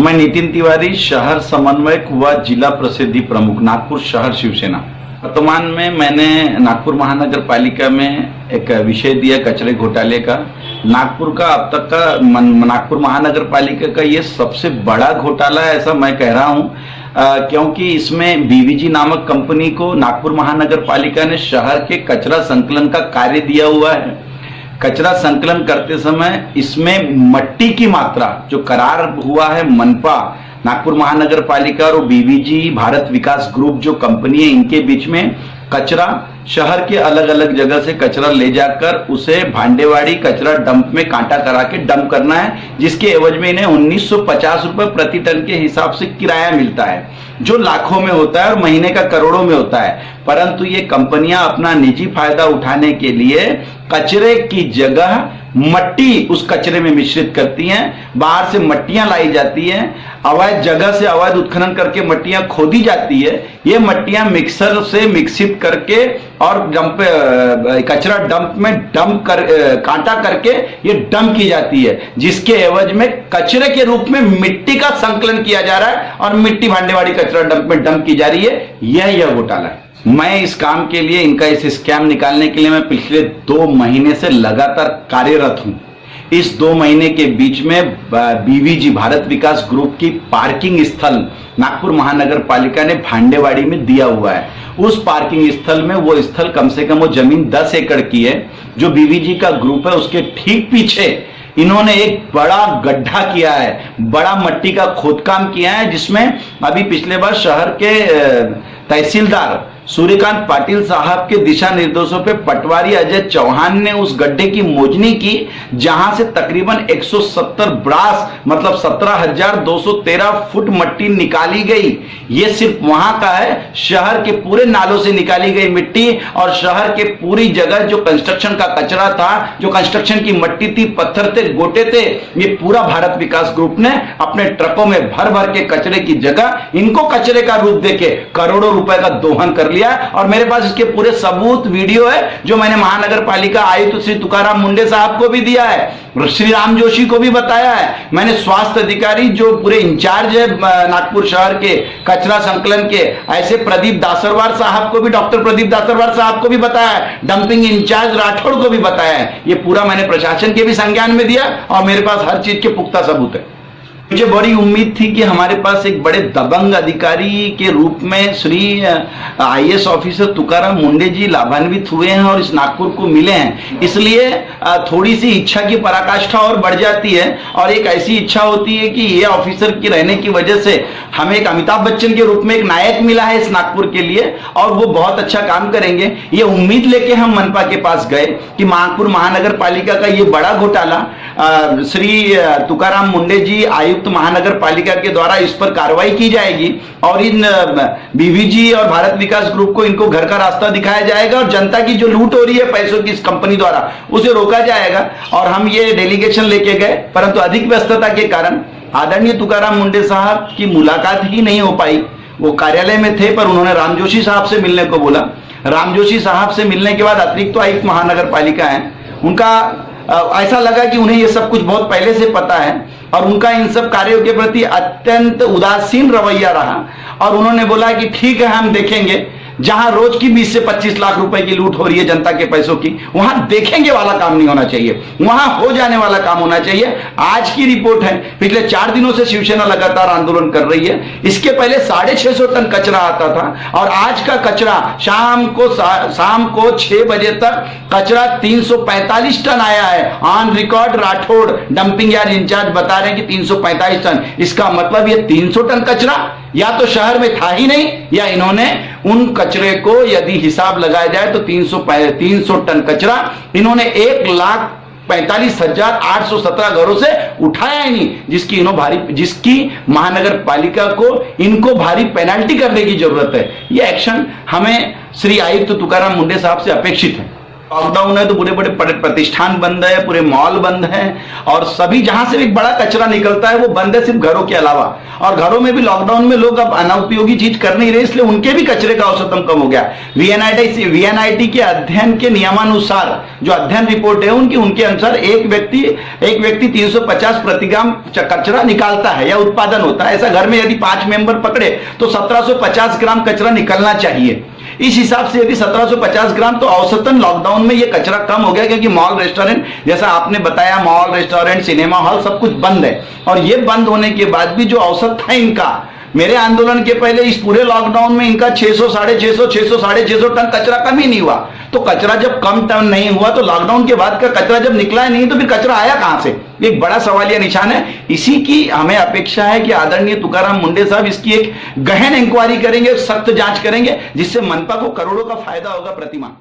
मैं नितिन तिवारी, शहर समन्वयक व जिला प्रसिद्धि प्रमुख, नागपुर शहर शिवसेना। वर्तमान में मैंने नागपुर महानगर पालिका में एक विषय दिया कचरे घोटाले का। नागपुर का अब तक का नागपुर महानगर पालिका का ये सबसे बड़ा घोटाला है, ऐसा मैं कह रहा हूँ, क्योंकि इसमें बीवीजी नामक कंपनी को नागपुर महानगर पालिका ने शहर के कचरा संकलन का कार्य दिया हुआ है। कचरा संकलन करते समय इसमें मट्टी की मात्रा जो करार हुआ है मनपा, नागपुर महानगर पालिका और बीवीजी भारत विकास ग्रुप जो कंपनी है, इनके बीच में कचरा शहर के अलग अलग जगह से कचरा ले जाकर उसे भांडेवाड़ी कचरा डंप में कांटा करा के डंप करना है, जिसके एवज में इन्हें 1950 रुपए प्रति टन के हिसाब से किराया मिलता है, जो लाखों में होता है और महीने का करोड़ों में होता है। परंतु ये कंपनियां अपना निजी फायदा उठाने के लिए कचरे की जगह मट्टी उस कचरे में मिश्रित करती हैं। बाहर से मट्टियां लाई जाती हैं, अवैध जगह से अवैध उत्खनन करके मट्टियां खोदी जाती है। ये मट्टियां मिक्सर से मिक्सित करके और कचरा डंप में डंप कर कांटा करके ये डंप की जाती है, जिसके एवज में कचरे के रूप में मिट्टी का संकलन किया जा रहा है और मिट्टी भांडेवाड़ी कचरा डंप में डंप की जा रही है। यह घोटाला है। मैं इस काम के लिए, इनका इस स्कैम निकालने के लिए मैं पिछले 2 महीने से लगातार कार्यरत हूं। इस 2 महीने के बीच में बीवीजी भारत विकास ग्रुप की पार्किंग स्थल नागपुर महानगर पालिका ने भांडेवाड़ी में दिया हुआ है। उस पार्किंग स्थल में वो स्थल कम से कम वो जमीन 10 एकड़ की है, जो बीवीजी का ग्रुप है उसके ठीक पीछे इन्होंने एक बड़ा गड्ढा किया है, बड़ा मट्टी का खोदकाम किया है, जिसमें अभी पिछले बार शहर के तहसीलदार सूर्यकांत पाटिल साहब के दिशा निर्देशों पे पटवारी अजय चौहान ने उस गड्ढे की मोजनी की, जहां से तकरीबन 170 ब्रास मतलब 17,213 फुट मट्टी निकाली गई। ये सिर्फ वहां का है, शहर के पूरे नालों से निकाली गई मिट्टी और शहर के पूरी जगह जो कंस्ट्रक्शन का कचरा था, जो कंस्ट्रक्शन की मट्टी थी, पत्थर थे, गोटे थे, ये पूरा भारत विकास ग्रुप ने अपने ट्रकों में भर भर के कचरे की जगह इनको कचरे का रूप देके करोड़ों रुपए का दोहन कर लिया। और मेरे पास इसके पूरे सबूत वीडियो है, जो मैंने महानगर पालिका आयुक्त श्री तुकाराम मुंडे साहब को भी दिया है, श्री राम जोशी को भी बताया है। मैंने स्वास्थ्य अधिकारी जो पूरे इंचार्ज है नागपुर शहर के कचरा संकलन के, ऐसे प्रदीप दासरवार साहब को भी, डॉक्टर प्रदीप दासरवार साहब को भी बताया है, डंपिंग इंचार्ज राठौड़ को भी बताया है। ये पूरा मैंने प्रशासन के भी संज्ञान में दिया और मेरे पास हर चीज के पुख्ता सबूत है। मुझे बड़ी उम्मीद थी कि हमारे पास एक बड़े दबंग अधिकारी के रूप में श्री आईएएस ऑफिसर तुकाराम मुंडे जी लाभान्वित हुए हैं और इस नागपुर को मिले हैं, इसलिए थोड़ी सी इच्छा की पराकाष्ठा और बढ़ जाती है। और एक ऐसी इच्छा होती है कि ये ऑफिसर की रहने की वजह से हमें एक अमिताभ बच्चन के रूप में एक नायक मिला है इस नागपुर के लिए, और वो बहुत अच्छा काम करेंगे। ये उम्मीद लेके हम मनपा के पास गए कि नागपुर महानगर पालिका का ये बड़ा घोटाला श्री तुकाराम मुंडे जी आयुक्त महानगर पालिका के द्वारा इस पर कार्रवाई की जाएगी और इन बीवीजी और भारत विकास ग्रुप को इनको घर का रास्ता दिखाया जाएगा और जनता की जो लूट हो रही है पैसों की इस कंपनी द्वारा, उसे रोका जाएगा। और हम ये डेलीगेशन लेके गए, परंतु अधिक व्यस्तता के कारण आदरणीय तुकाराम मुंडे साहब की मुलाकात ही नहीं हो पाई। वो कार्यालय में थे, पर उन्होंने राम जोशी साहब से मिलने को बोला। राम जोशी साहब से मिलने के बाद अतिरिक्त आयुक्त महानगर पालिका है, उनका ऐसा लगा कि उन्हें ये सब कुछ बहुत पहले से पता है और उनका इन सब कार्यों के प्रति अत्यंत उदासीन रवैया रहा। और उन्होंने बोला कि ठीक है, हम देखेंगे, जहां रोज की 20 से 25 लाख रुपए की लूट हो रही है जनता के पैसों की, वहां देखेंगे वाला काम नहीं होना चाहिए, वहां हो जाने वाला काम होना चाहिए। आज की रिपोर्ट है, पिछले 4 दिनों से शिवसेना लगातार आंदोलन कर रही है। इसके पहले 650 टन कचरा आता था और आज का कचरा शाम को 6 बजे तक कचरा 345 टन आया है। On record Rathore dumping yard incharge बता रहे हैं कि 345 टन। इसका मतलब ये 300 टन कचरा या तो शहर में था ही नहीं, या इन्होंने उन कचरे को यदि हिसाब लगाया जाए तो 300 टन कचरा इन्होंने 1,45,817 घरों से उठाया ही नहीं, जिसकी महानगर पालिका को इनको भारी पेनल्टी करने की जरूरत है। यह एक्शन हमें श्री आयुक्त तुकाराम मुंडे साहब से अपेक्षित है। लॉकडाउन है तो बड़े बड़े प्रतिष्ठान बंद है, पूरे मॉल बंद है और सभी जहां से एक बड़ा कचरा निकलता है वो बंद है, सिर्फ घरों के अलावा। और घरों में भी लॉकडाउन में लोग अब अनुपयोगी चीज कर नहीं रहे, इसलिए उनके भी कचरे का औसतन कम हो गया। वीएनआईटी के अध्ययन के नियमानुसार जो अध्ययन रिपोर्ट है उनके अनुसार एक व्यक्ति 350 प्रतिग्राम कचरा निकालता है या उत्पादन होता है। ऐसा घर में यदि 5 मेंबर पकड़े तो 1750 ग्राम कचरा निकलना चाहिए। इस हिसाब से यदि 1750 ग्राम तो औसतन लॉकडाउन में ये कचरा कम हो गया, क्योंकि मॉल रेस्टोरेंट जैसा आपने बताया, मॉल रेस्टोरेंट सिनेमा हॉल सब कुछ बंद है। और ये बंद होने के बाद भी जो औसत था इनका, मेरे आंदोलन के पहले इस पूरे लॉकडाउन में इनका 600, 650 टन कचरा कम ही नहीं हुआ। तो कचरा जब कम टन नहीं हुआ तो लॉकडाउन के बाद का कचरा जब निकला ही नहीं तो फिर कचरा आया कहां से? एक बड़ा सवालिया निशान है। इसी की हमें अपेक्षा है कि आदरणीय तुकाराम मुंडे साहब इसकी एक गहन इंक्वायरी करेंगे, सख्त जांच करेंगे, जिससे मनपा को करोड़ों का फायदा होगा प्रतिमा।